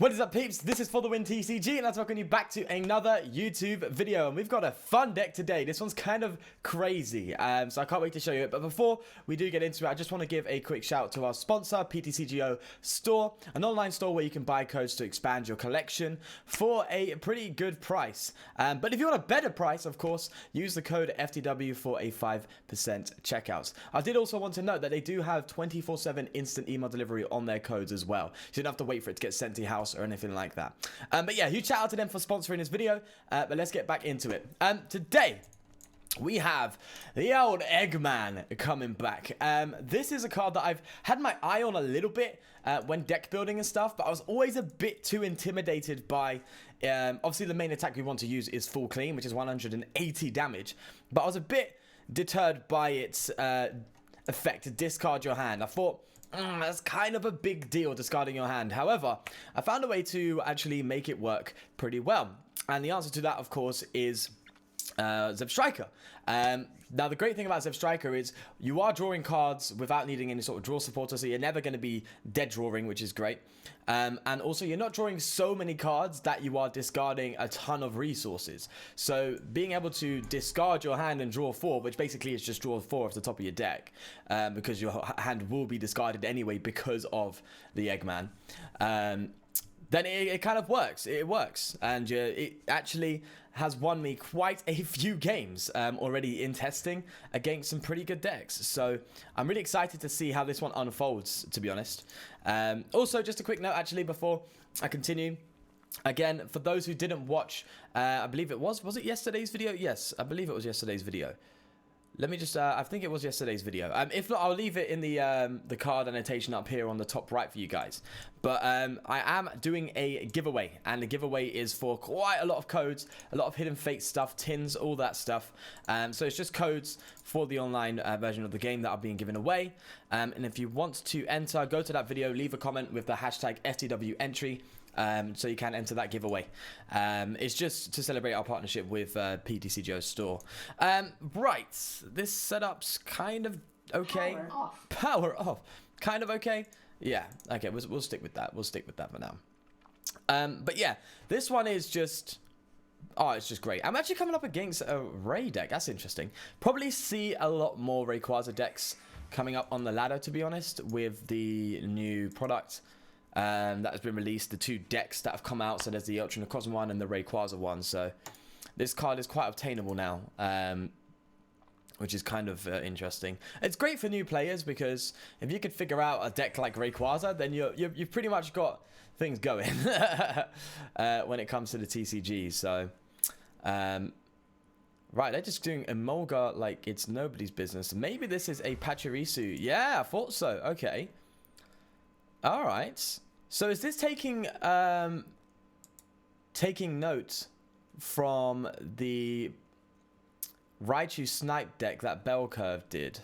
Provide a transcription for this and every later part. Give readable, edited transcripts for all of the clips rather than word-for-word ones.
What is up, peeps? This is For The Win TCG, and I'm welcoming you back to another YouTube video. And we've got a fun deck today. This one's kind of crazy, so I can't wait to show you it. But before we do get into it, I just want to give a quick shout to our sponsor, PTCGO Store, an online store where you can buy codes to expand your collection for a pretty good price. But if you want a better price, of course, use the code FTW for a 5% checkout. I did also want to note that they do have 24/7 instant email delivery on their codes as well. So you don't have to wait for it to get sent to your house or anything like that. But yeah, huge shout out to them for sponsoring this video. But let's get back into it. Today we have the old Eggman coming back. This is a card that I've had my eye on a little bit when deck building and stuff, but I was always a bit too intimidated by, obviously the main attack we want to use is full clean, which is 180 damage, but I was a bit deterred by its effect to discard your hand. I thought, that's kind of a big deal, discarding your hand. However, I found a way to actually make it work pretty well. And the answer to that, of course, is Zebstrika. Now, the great thing about Zebstrika is you are drawing cards without needing any sort of draw supporter, so you're never going to be dead drawing, which is great. And also, you're not drawing so many cards that you are discarding a ton of resources. So, being able to discard your hand and draw 4, which basically is just draw 4 off the top of your deck, because your hand will be discarded anyway because of the Eggman, then it kind of works. It works. And it actually has won me quite a few games already in testing against some pretty good decks. So I'm really excited to see how this one unfolds, to be honest. Also, just a quick note, actually, before I continue. Again, for those who didn't watch, I believe it was it yesterday's video? Yes, I believe it was yesterday's video. Let me just, I think it was yesterday's video. If not, I'll leave it in the card annotation up here on the top right for you guys. But I am doing a giveaway, and the giveaway is for quite a lot of codes, a lot of hidden fate stuff, tins, all that stuff. So it's just codes for the online version of the game that are being given away. And if you want to enter, go to that video, leave a comment with the hashtag FTW entry. So you can enter that giveaway. It's just to celebrate our partnership with PTCGO Store. Right, this setup's kind of okay. Power off. Kind of okay. Yeah. Okay, we'll stick with that. We'll stick with that for now. But yeah, this one is just. Oh, it's just great. I'm actually coming up against a Ray deck. That's interesting. Probably see a lot more Rayquaza decks coming up on the ladder, to be honest, with the new product that has been released, the 2 decks that have come out. So there's the Ultra Necrozma one and the Rayquaza one. So this card is quite obtainable now, which is kind of interesting. It's great for new players because if you could figure out a deck like Rayquaza, then you've pretty much got things going when it comes to the TCG. So right, they're just doing Emolga like it's nobody's business. Maybe this is a Pachirisu. Yeah, I thought so. Okay. All right. So is this taking note from the Raichu Snipe deck that Bell Curve did?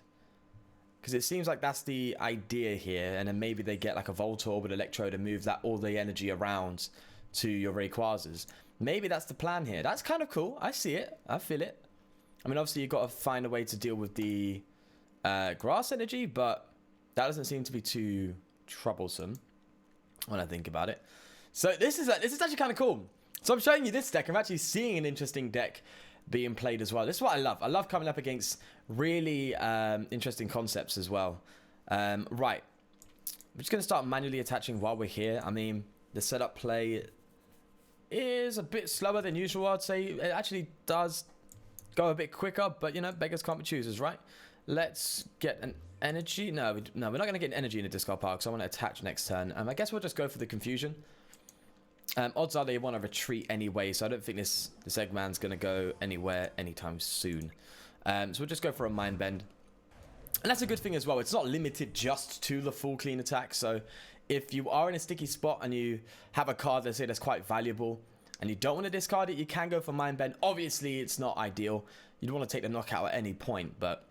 Because it seems like that's the idea here, and then maybe they get like a Voltorb with Electrode and move that all the energy around to your Rayquazas. Maybe that's the plan here. That's kind of cool. I see it. I feel it. I mean, obviously you've got to find a way to deal with the grass energy, but that doesn't seem to be too troublesome when I think about it. So this is actually kind of cool. So I'm showing you this deck. I'm actually seeing an interesting deck being played as well. This is what I love. I love coming up against really interesting concepts as well. Right. I'm just going to start manually attaching while we're here. I mean, the setup play is a bit slower than usual, I'd say. It actually does go a bit quicker, but, you know, beggars can't be choosers, right? Let's get an energy. No, we're not going to get an energy in a discard pile, so I want to attach next turn. I guess we'll just go for the confusion. Odds are they want to retreat anyway, so I don't think this Eggman's going to go anywhere anytime soon. So we'll just go for a Mind Bend. And that's a good thing as well. It's not limited just to the full clean attack. So if you are in a sticky spot and you have a card, let's say, that's quite valuable, and you don't want to discard it, you can go for Mind Bend. Obviously, it's not ideal. You'd want to take the knockout at any point, but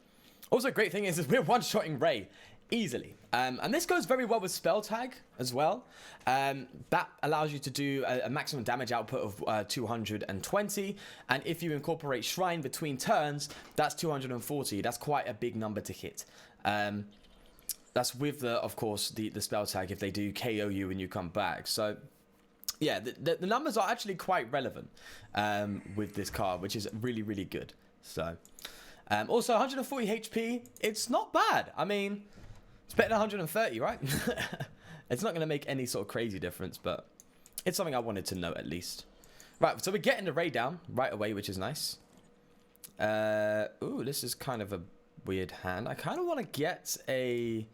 also, a great thing is we're one-shotting Ray easily. And this goes very well with Spell Tag as well. That allows you to do a maximum damage output of 220. And if you incorporate Shrine between turns, that's 240. That's quite a big number to hit. That's with, of course, the Spell Tag if they do KO you when you come back. So yeah, the numbers are actually quite relevant with this card, which is really, really good. So, also 140 HP, it's not bad. I mean, it's better than 130, right? It's not going to make any sort of crazy difference, but it's something I wanted to know at least. Right, so we're getting the raid down right away, which is nice. Ooh, this is kind of a weird hand. I kind of want to get a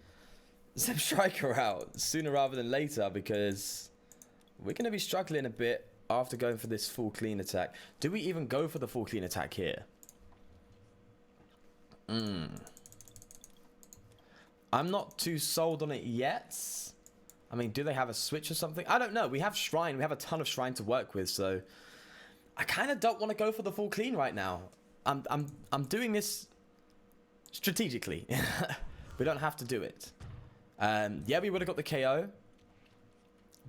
Zeb Striker out sooner rather than later, because we're going to be struggling a bit after going for this full clean attack. Do we even go for the full clean attack here? I'm not too sold on it yet. I mean, do they have a switch or something? I don't know. We have Shrine. We have a ton of Shrine to work with, so I kind of don't want to go for the full clean right now. I'm doing this strategically. We don't have to do it. Yeah, we would have got the KO,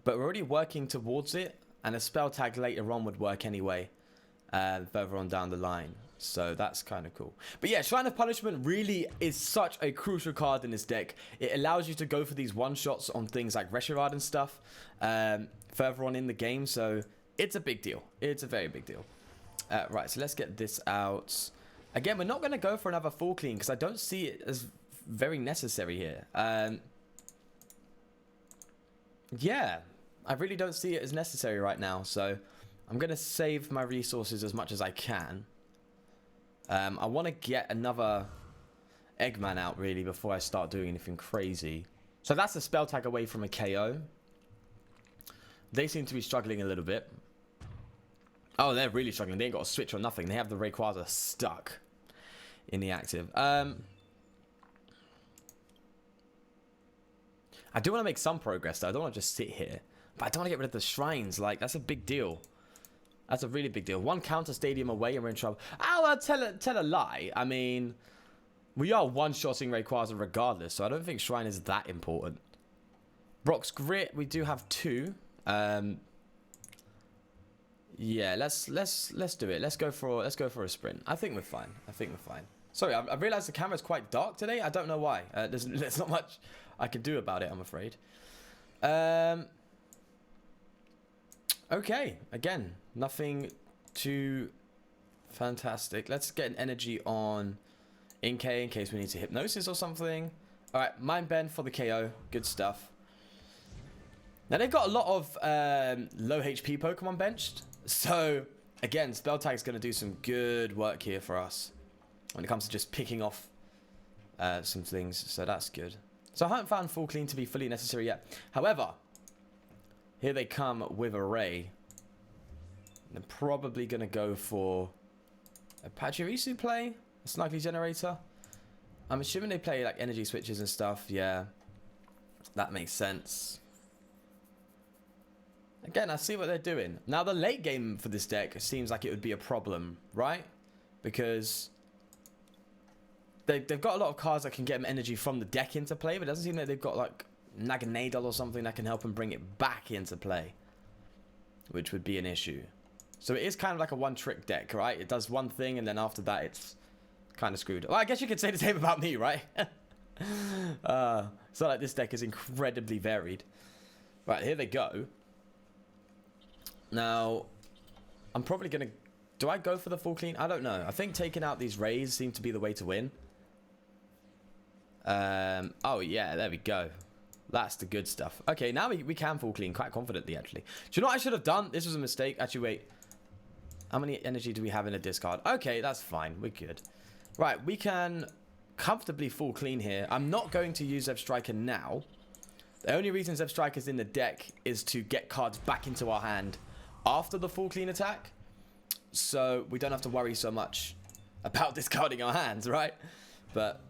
but we're already working towards it, and a spell tag later on would work anyway, further on down the line. So that's kind of cool. But yeah, Shrine of Punishment really is such a crucial card in this deck. It allows you to go for these one-shots on things like Reshiram and stuff further on in the game. So it's a big deal. It's a very big deal. Right, so let's get this out. Again, we're not going to go for another full clean because I don't see it as very necessary here. Yeah, I really don't see it as necessary right now. So I'm going to save my resources as much as I can. I want to get another Eggman out, really, before I start doing anything crazy. So that's a spell tag away from a KO. They seem to be struggling a little bit. Oh, they're really struggling. They ain't got a switch or nothing. They have the Rayquaza stuck in the active. I do want to make some progress, though. I don't want to just sit here. But I don't want to get rid of the shrines. Like, that's a big deal. That's a really big deal. One counter stadium away and we're in trouble. I'll tell a lie. I mean, we are one-shotting Rayquaza regardless, so I don't think Shrine is that important. Brock's Grit, we do have 2. Yeah, let's do it. Let's go for a sprint. I think we're fine. Sorry, I realized the camera's quite dark today. I don't know why. There's not much I can do about it, I'm afraid. Okay, again, nothing too fantastic. Let's get an energy on Inke in case we need to hypnosis or something. All right, Mind Bend for the KO. Good stuff. Now, they've got a lot of low HP Pokemon benched. So, again, Spell Tag is going to do some good work here for us when it comes to just picking off some things. So, that's good. So, I haven't found full clean to be fully necessary yet. However, here they come with a Ray. They're probably going to go for a Pachirisu play, a Snuggly Generator. I'm assuming they play like energy switches and stuff. Yeah, that makes sense. Again, I see what they're doing. Now, the late game for this deck seems like it would be a problem, right? Because they've got a lot of cards that can get them energy from the deck into play, but it doesn't seem like they've got like Naganadel or something that can help them bring it back into play, which would be an issue. So it is kind of like a one-trick deck, right? It does one thing, and then after that, it's kind of screwed. Well, I guess you could say the same about me, right? It's not like this deck is incredibly varied. Right, here they go. Now, I'm probably going to... Do I go for the full clean? I don't know. I think taking out these Rays seem to be the way to win. Oh, yeah, there we go. That's the good stuff. Okay, now we can full clean quite confidently, actually. Do you know what I should have done? This was a mistake. Actually, wait. How many energy do we have in a discard? Okay, that's fine. We're good. Right, we can comfortably full clean here. I'm not going to use Zeb Striker now. The only reason Zeb Striker's in the deck is to get cards back into our hand after the full clean attack. So we don't have to worry so much about discarding our hands, right? But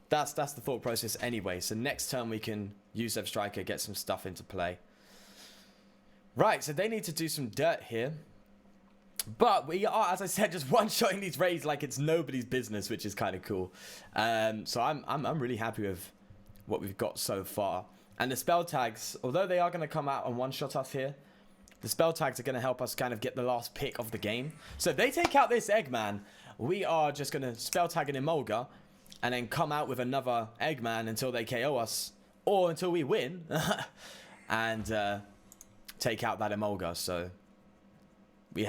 that's the thought process anyway. So next turn we can use Zeb Striker, get some stuff into play. Right, so they need to do some dirt here. But we are, as I said, just one-shotting these Rays like it's nobody's business, which is kind of cool. So I'm really happy with what we've got so far. And the spell tags, although they are going to come out and one-shot us here, the spell tags are going to help us kind of get the last pick of the game. So if they take out this Eggman, we are just going to spell tag an Emolga and then come out with another Eggman until they KO us or until we win. And take out that Emolga. So we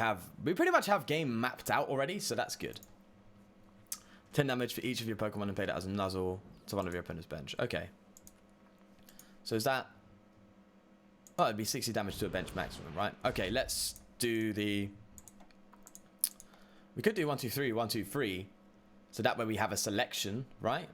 pretty much have game mapped out already, so that's good. 10 damage for each of your Pokemon and play that as a nuzzle to one of your opponent's bench. Okay. So is that... Oh, it'd be 60 damage to a bench maximum, right? Okay, let's do the... We could do 1, 2, 3, 1, 2, 3. So that way we have a selection, right?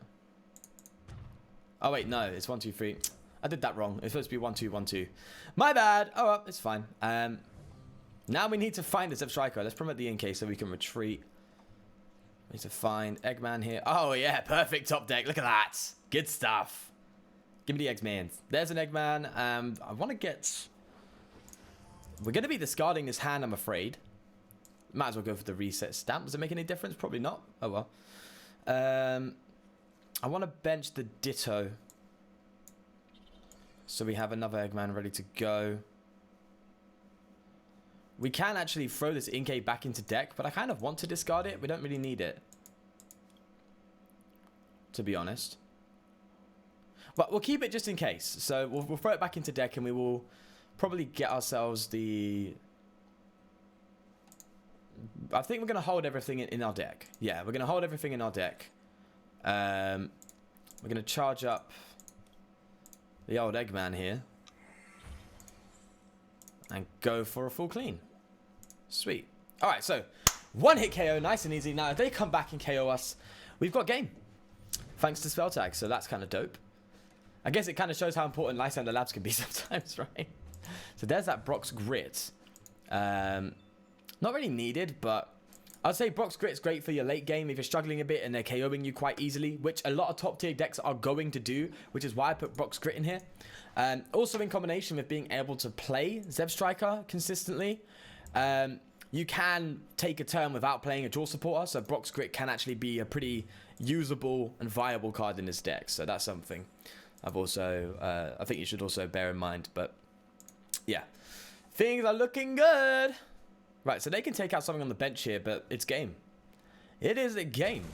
Oh, wait, no. It's 1, 2, 3. I did that wrong. It's supposed to be 1, 2, 1, 2. My bad. Oh, well, it's fine. Now we need to find the Zebstrika. Let's promote the NK so we can retreat. We need to find Eggman here. Oh, yeah. Perfect top deck. Look at that. Good stuff. Give me the Eggman. There's an Eggman. I want to get... We're going to be discarding this hand, I'm afraid. Might as well go for the reset stamp. Does it make any difference? Probably not. Oh, well. I want to bench the Ditto. So we have another Eggman ready to go. We can actually throw this Inkay back into deck, but I kind of want to discard it. We don't really need it, to be honest. But we'll keep it just in case. So we'll throw it back into deck, and we will probably get ourselves the... I think we're going to hold everything in our deck. Yeah, we're going to hold everything in our deck. We're going to charge up the old Eggman here. And go for a full clean. Sweet. Alright, so one hit KO, nice and easy. Now if they come back and KO us, we've got game. Thanks to spell tag, so that's kind of dope. I guess it kind of shows how important Lysander Labs can be sometimes, right? So there's that Brock's Grit. Not really needed, but I'd say Brock's Grit's great for your late game if you're struggling a bit and they're KOing you quite easily, which a lot of top tier decks are going to do, which is why I put Brock's Grit in here. Also in combination with being able to play Zebstrika consistently, you can take a turn without playing a draw supporter, so Brock's Grit can actually be a pretty usable and viable card in this deck, so that's something I've also, I think you should also bear in mind, but yeah. Things are looking good! Right, so they can take out something on the bench here, but it's game. It is a game.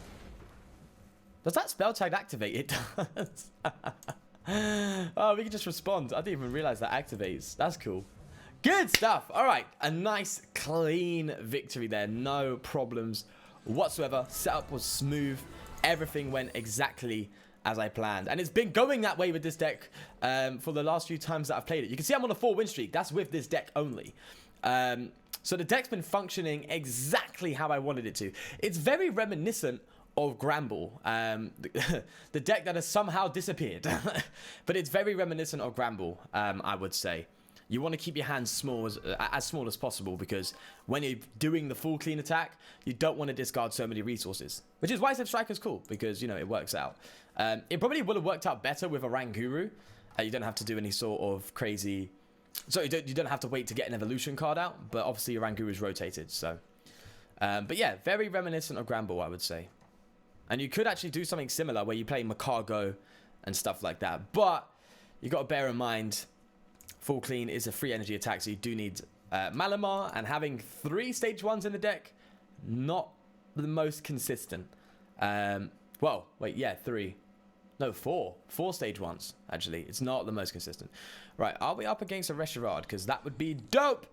Does that spell tag activate? It does. Oh, we can just respond. I didn't even realize that activates. That's cool. Good stuff. All right, a nice, clean victory there. No problems whatsoever. Setup was smooth. Everything went exactly as I planned. And it's been going that way with this deck for the last few times that I've played it. You can see I'm on a 4-win streak. That's with this deck only. So the deck's been functioning exactly how I wanted it to. It's very reminiscent of Gramble, the deck that has somehow disappeared. But it's very reminiscent of Gramble, I would say. You want to keep your hands small as small as possible, because when you're doing the full clean attack, you don't want to discard so many resources. Which is why Zebstrika's cool, because, you know, it works out. It probably would have worked out better with a Ranguru. You don't have to do any sort of crazy... So you don't have to wait to get an evolution card out, but obviously your Ranguru is rotated, so... but yeah, very reminiscent of Gramble, I would say. And you could actually do something similar where you play Macargo and stuff like that. But you got to bear in mind, full clean is a free energy attack, so you do need Malamar, and having 3 stage 1s in the deck, not the most consistent. Well, wait, yeah, 3. No, 4. 4 stage 1s, actually. It's not the most consistent. Right, are we up against a Reshiram? Because that would be dope!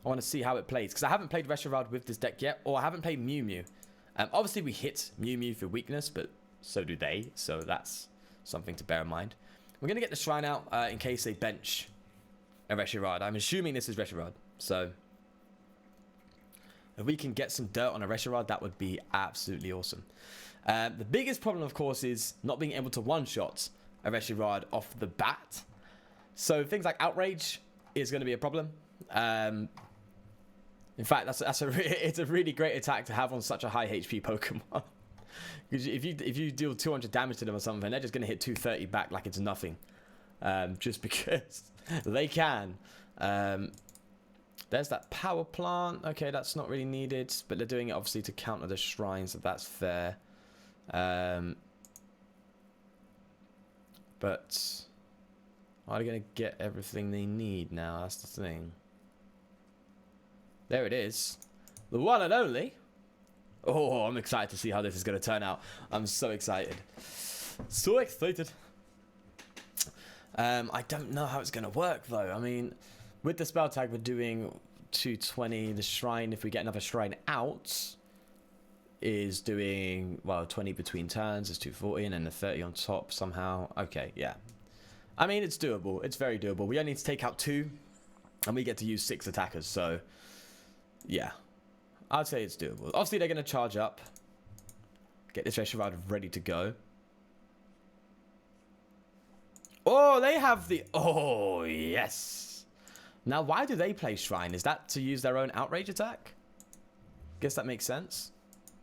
I want to see how it plays, because I haven't played Reshiram with this deck yet, or I haven't played Mew Mew. Obviously, we hit Mew Mew for weakness, but so do they, so that's something to bear in mind. We're going to get the Shrine out in case they bench a Reshiram. I'm assuming this is Reshiram, so if we can get some dirt on a Reshiram, that would be absolutely awesome. The biggest problem, of course, is not being able to one-shot a Reshiram off the bat. So things like Outrage is going to be a problem. In fact, it's a really great attack to have on such a high HP Pokemon. Because if you deal 200 damage to them or something, they're just going to hit 230 back like it's nothing. Just because they can. There's that Power Plant. Okay, that's not really needed, but they're doing it obviously to counter the shrines, so that's fair. But are they going to get everything they need now? That's the thing. There it is. The one and only. Oh, I'm excited to see how this is going to turn out. I'm so excited. So excited. I don't know how it's going to work, though. I mean, With the spell tag, we're doing 220. The shrine, if we get another shrine out, is doing, well, 20 between turns. Is 240 and then the 30 on top somehow. Okay, yeah. I mean, it's doable. It's very doable. We only need to take out 2, and we get to use 6 attackers. So, yeah. I'd say it's doable. Obviously, they're going to charge up. Get this Reshiram ready to go. Oh, they have the... Oh, yes. Now, why do they play Shrine? Is that to use their own Outrage attack? Guess that makes sense.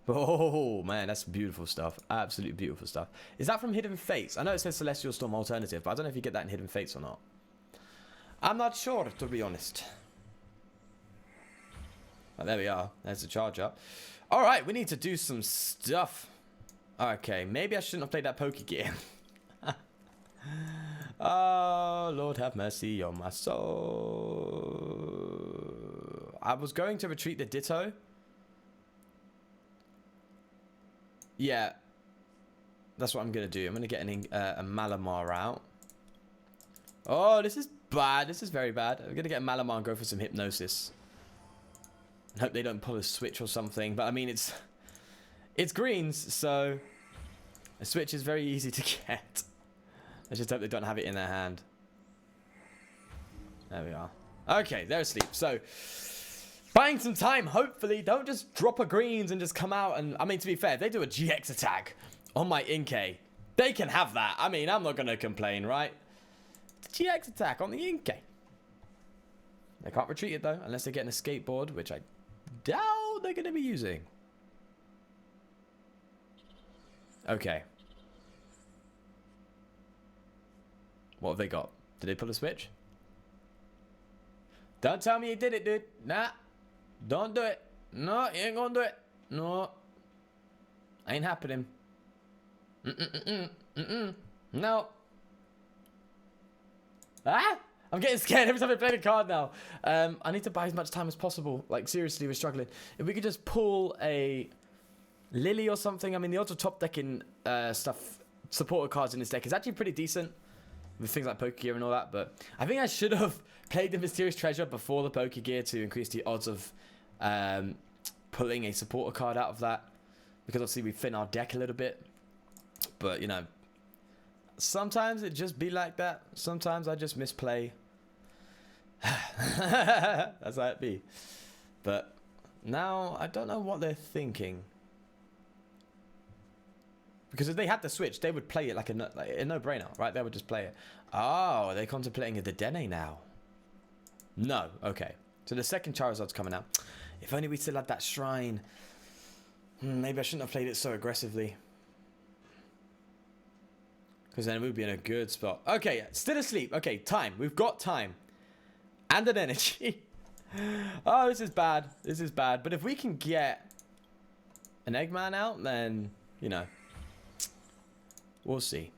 Oh, man, that's beautiful stuff. Absolutely beautiful stuff. Is that from Hidden Fates? I know it says Celestial Storm Alternative, but I don't know if you get that in Hidden Fates or not. I'm not sure, to be honest. Oh, there we are. There's the charge up. All right, we need to do some stuff. Okay, maybe I shouldn't have played that Pokegear. Oh, Lord have mercy on my soul. I was going to retreat the Ditto. Yeah. That's what I'm going to do. I'm going to get a Malamar out. Oh, this is bad. This is very bad. I'm going to get a Malamar and go for some Hypnosis. And hope they don't pull a switch or something. But, I mean, it's greens, so a switch is very easy to get. I just hope they don't have it in their hand. There we are. Okay, they're asleep. So, buying some time, hopefully. Don't just drop a greens and just come out. And I mean, to be fair, if they do a GX attack on my Inkay, they can have that. I mean, I'm not going to complain, right? GX attack on the Inkay. They can't retreat it, though, unless they get an escape board, which I doubt they're going to be using. Okay. What have they got? Did they pull a switch? Don't tell me you did it, dude. Nah. Don't do it. No, you ain't gonna do it. No. Ain't happening. No. Ah! I'm getting scared every time I play the card now. I need to buy as much time as possible. Like, seriously, we're struggling. If we could just pull a Lily or something. I mean, the odds of top decking stuff, supporter cards in this deck is actually pretty decent. With things like Pokegear and all that, but I think I should have played the Mysterious Treasure before the Pokegear to increase the odds of pulling a supporter card out of that, because obviously we thin our deck a little bit. But, you know, sometimes it just be like that. Sometimes I just misplay. That's how it be. But now I don't know what they're thinking. Because if they had the switch, they would play it like a no-brainer, right? They would just play it. Oh, are they contemplating a Dedenne now? No. Okay. So the second Charizard's coming out. If only we still had that Shrine. Maybe I shouldn't have played it so aggressively. Because then we'd be in a good spot. Okay, still asleep. Okay, time. We've got time. And an energy. Oh, this is bad. This is bad. But if we can get an Eggman out, then, you know. We'll see.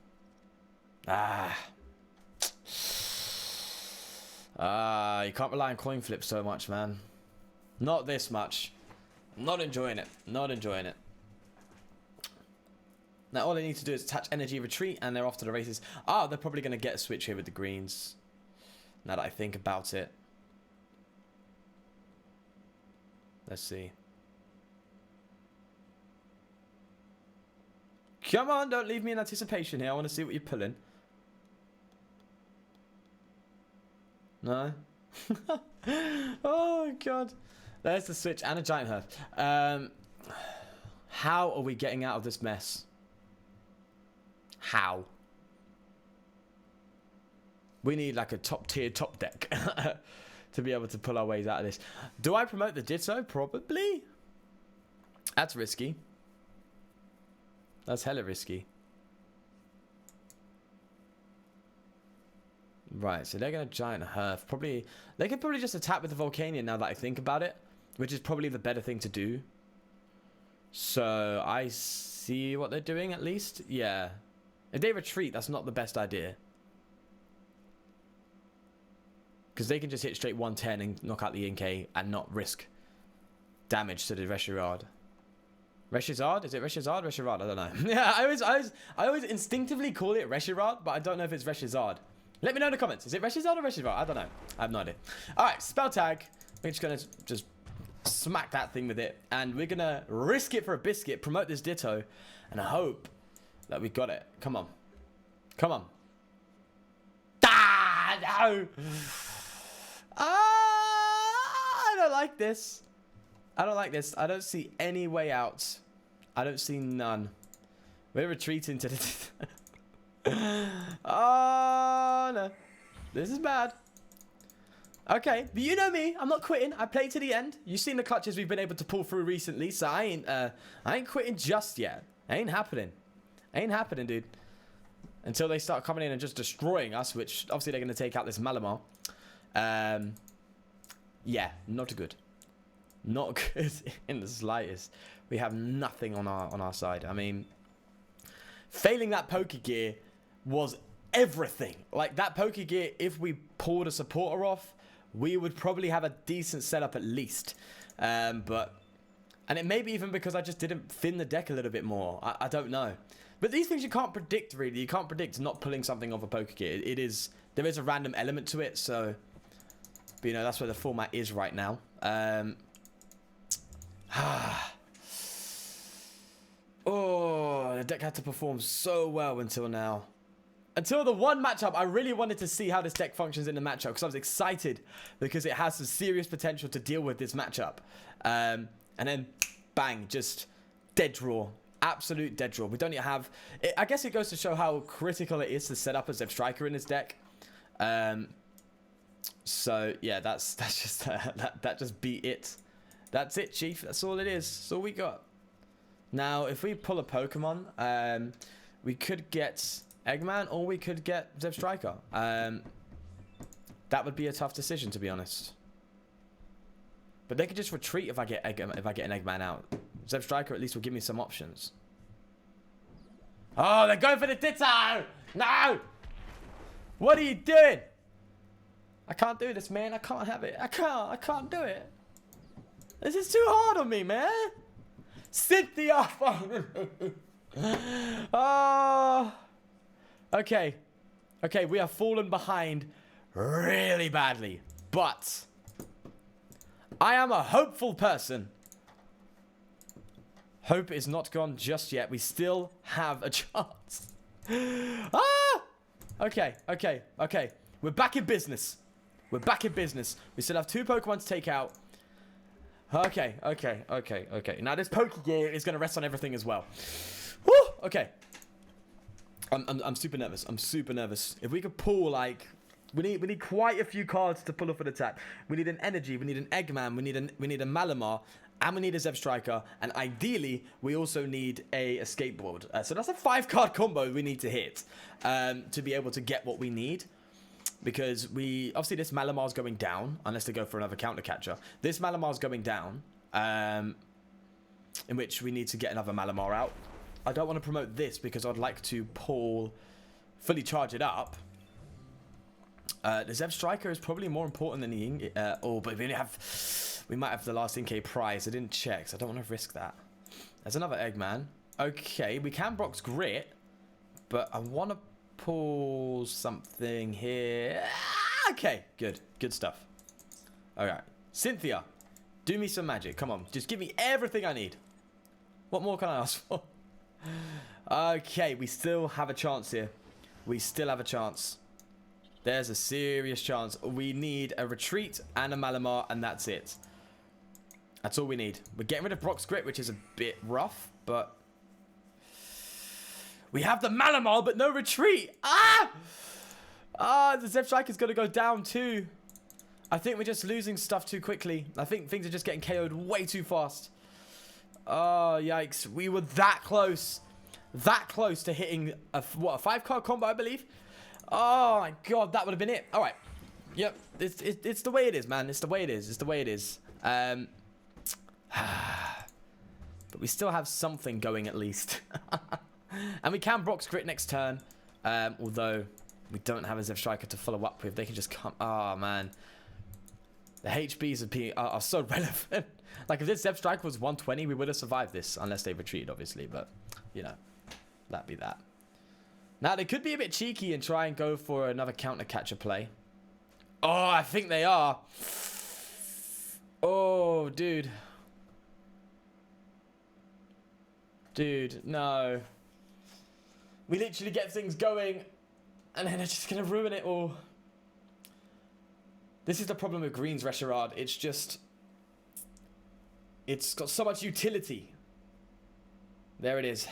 You can't rely on coin flips so much, man. Not this much. I'm not enjoying it. Not enjoying it. Now, all I need to do is attach energy retreat, and they're off to the races. They're probably going to get a switch here with the greens. Now that I think about it. Let's see. Come on, don't leave me in anticipation here. I want to see what you're pulling. No? Oh, God. There's the switch and a Giant Hearth. How are we getting out of this mess? How? We need like a top-tier top deck to be able to pull our ways out of this. Do I promote the Ditto? Probably. That's risky. That's hella risky. Right, so they're going to Giant Hearth. Probably, they could probably just attack with the Volcanion now that I think about it, which is probably the better thing to do. So, I see what they're doing at least. Yeah. If they retreat, that's not the best idea. Because they can just hit straight 110 and knock out the Inkay and not risk damage to the Reshiram. Reshizard? Is it Reshizard? Reshiram? I don't know. Yeah, I always instinctively call it Reshiram, but I don't know if it's Reshizard. Let me know in the comments. Is it Reshizard or Reshizard? I don't know. I have no idea. All right, spell tag. We're just going to just smack that thing with it. And we're going to risk it for a biscuit, promote this Ditto, and I hope that we got it. Come on. Come on. Ah, no. I don't like this. I don't like this. I don't see any way out. I don't see none. We're retreating to the... Oh, no. This is bad. Okay, but you know me. I'm not quitting. I play to the end. You've seen the clutches we've been able to pull through recently, so I ain't quitting just yet. Ain't happening. Ain't happening, dude. Until they start coming in and just destroying us, which obviously they're going to take out this Malamar. Yeah, not good. Not good in the slightest. We have nothing on our side. I mean, failing that Pokegear was everything. Like, that Pokegear, if we pulled a supporter off, we would probably have a decent setup at least. And it may be even because I just didn't thin the deck a little bit more. I don't know. But these things you can't predict, really. You can't predict not pulling something off a Pokegear. There is a random element to it, so... But, you know, that's where the format is right now. Oh, the deck had to perform so well until now. Until the one matchup, I really wanted to see how this deck functions in the matchup because I was excited because it has some serious potential to deal with this matchup. And then, bang, just dead draw. Absolute dead draw. We don't even have... I guess it goes to show how critical it is to set up a Zev Striker in this deck. So, yeah, that's just... that just beat it. That's it, Chief. That's all it is. That's all we got. Now, if we pull a Pokemon, we could get Eggman or we could get Zev Striker. That would be a tough decision, to be honest. But they could just retreat if I get an Eggman out. Zev Striker at least will give me some options. Oh, they're going for the Ditto! No! What are you doing? I can't do this, man. I can't have it. I can't do it. This is too hard on me, man. Cynthia! Oh. Okay. Okay, we have fallen behind really badly. But I am a hopeful person. Hope is not gone just yet. We still have a chance. Ah! Okay, okay, okay. We're back in business. We're back in business. We still have 2 Pokemon to take out. Okay, okay, okay, okay. Now this Pokegear is going to rest on everything as well. Woo! Okay. I'm super nervous. I'm super nervous. If we could pull, like... We need quite a few cards to pull off an attack. We need an Energy. We need an Eggman. We need a Malamar. And we need a Zev Striker. And ideally, we also need a Skateboard. So that's a 5-card combo we need to hit. To be able to get what we need. Because obviously this Malamar's going down. Unless they go for another counter catcher. This Malamar's going down. In which we need to get another Malamar out. I don't want to promote this because I'd like to fully charge it up. The Zev Striker is probably more important than the but we might have the last Inkay prize. I didn't check, so I don't want to risk that. There's another Eggman. Okay, we can Brock's Grit, but I want to pull something here. Okay, good stuff. All right, Cynthia, do me some magic. Come on, just give me everything I need. What more can I ask for? Okay, we still have a chance here. We still have a chance. There's a serious chance. We need a Retreat and a Malamar, and that's it. That's all we need. We're getting rid of Brock's Grit, which is a bit rough, but... We have the Malamar, but no Retreat! Ah! Ah, the Zev Striker's going to go down too. I think we're just losing stuff too quickly. I think things are just getting KO'd way too fast. Oh, yikes. We were that close. That close to hitting a 5-card combo, I believe. Oh, my God. That would have been it. All right. Yep. It's the way it is, man. It's the way it is. It's the way it is. But we still have something going at least. And we can Brock's Grit next turn. Although we don't have a Zev Striker to follow up with. They can just come... Oh, man. The HBs are so relevant. Like, if this Zev Striker was 120, we would have survived this. Unless they retreated, obviously. But, you know, that'd be that. Now, they could be a bit cheeky and try and go for another counter catcher play. Oh, I think they are. Oh, dude. Dude, no. We literally get things going, and then they're just going to ruin it all. This is the problem with Green's Reshiram. It's just... It's got so much utility. There it is.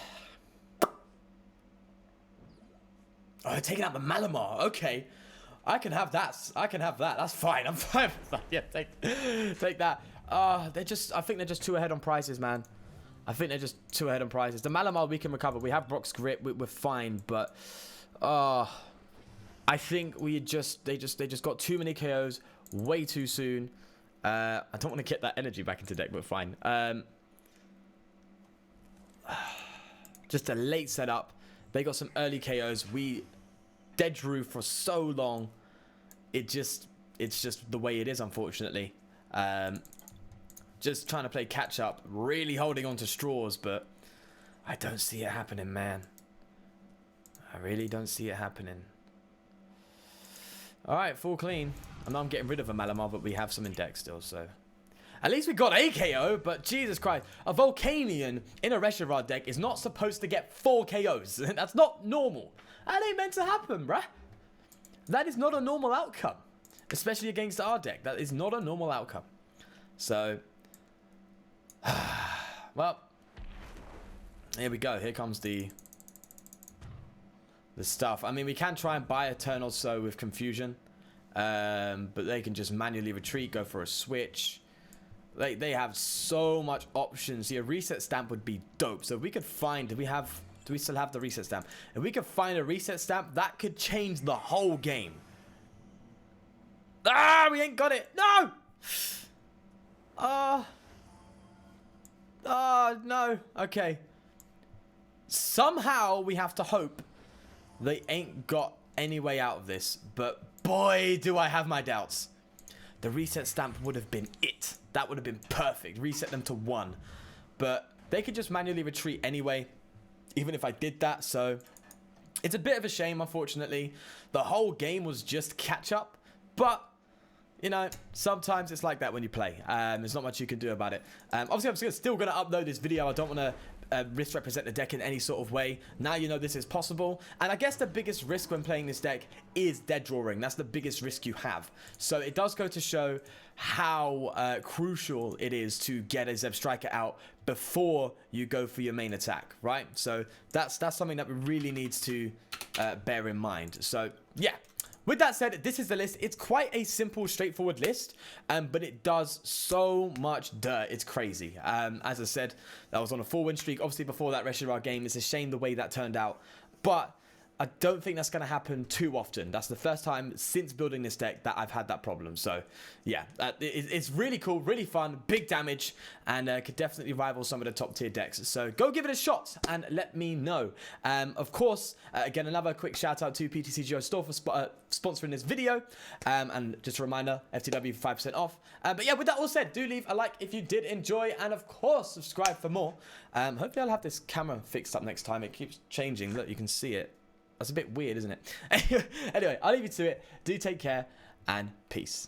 Oh, they're taking out the Malamar. Okay. I can have that. I can have that. That's fine. I'm fine with that. Yeah, take that. They're just... I think they're just too ahead on prices, man. I think they're just too ahead on prices. The Malamar we can recover. We have Brock's Grip. We're fine, but... I think they just got too many KOs way too soon. I don't want to get that energy back into deck, but fine. Just a late setup. They got some early KOs. We dead drew for so long. It's just the way it is, unfortunately. Just trying to play catch up, really holding on to straws, but I don't see it happening, man. I really don't see it happening. All right, full clean. I know I'm getting rid of a Malamar, but we have some in deck still, so... At least we got a KO, but Jesus Christ. A Volcanion in a Reshiram deck is not supposed to get 4 KOs. That's not normal. That ain't meant to happen, bruh. That is not a normal outcome. Especially against our deck. That is not a normal outcome. So... well... Here we go. Here comes the stuff. I mean, we can try and buy a turn or so with Confusion. But they can just manually retreat, go for a switch. They have so much options. See, a reset stamp would be dope. So if we could find... Do we still have the reset stamp? If we could find a reset stamp, that could change the whole game. Ah, we ain't got it. No! No. Okay. Somehow we have to hope they ain't got any way out of this. But boy, do I have my doubts. The reset stamp would have been it. That would have been perfect. Reset them to 1. But they could just manually retreat anyway, even if I did that. So it's a bit of a shame, unfortunately. The whole game was just catch up. But, you know, sometimes it's like that when you play. There's not much you can do about it. Obviously, I'm still going to upload this video. I don't want to misrepresent the deck in any sort of way. Now you know this is possible. And I guess the biggest risk when playing this deck is dead drawing. That's the biggest risk you have. So it does go to show how crucial it is to get a Zeb Striker out before you go for your main attack, right? So that's something that we really needs to bear in mind. So yeah. With that said, this is the list. It's quite a simple, straightforward list, but it does so much dirt. It's crazy. As I said, that was on a 4-win streak. Obviously, before that Reshiram game, it's a shame the way that turned out. But I don't think that's going to happen too often. That's the first time since building this deck that I've had that problem. So, yeah, it's really cool, really fun, big damage, and could definitely rival some of the top tier decks. So, go give it a shot and let me know. Of course, again, another quick shout out to PTCGO Store for sponsoring this video. And just a reminder, FTW for 5% off. But yeah, with that all said, do leave a like if you did enjoy, and of course, subscribe for more. Hopefully, I'll have this camera fixed up next time. It keeps changing. Look, you can see it. That's a bit weird, isn't it? Anyway, I'll leave you to it. Do take care, and peace.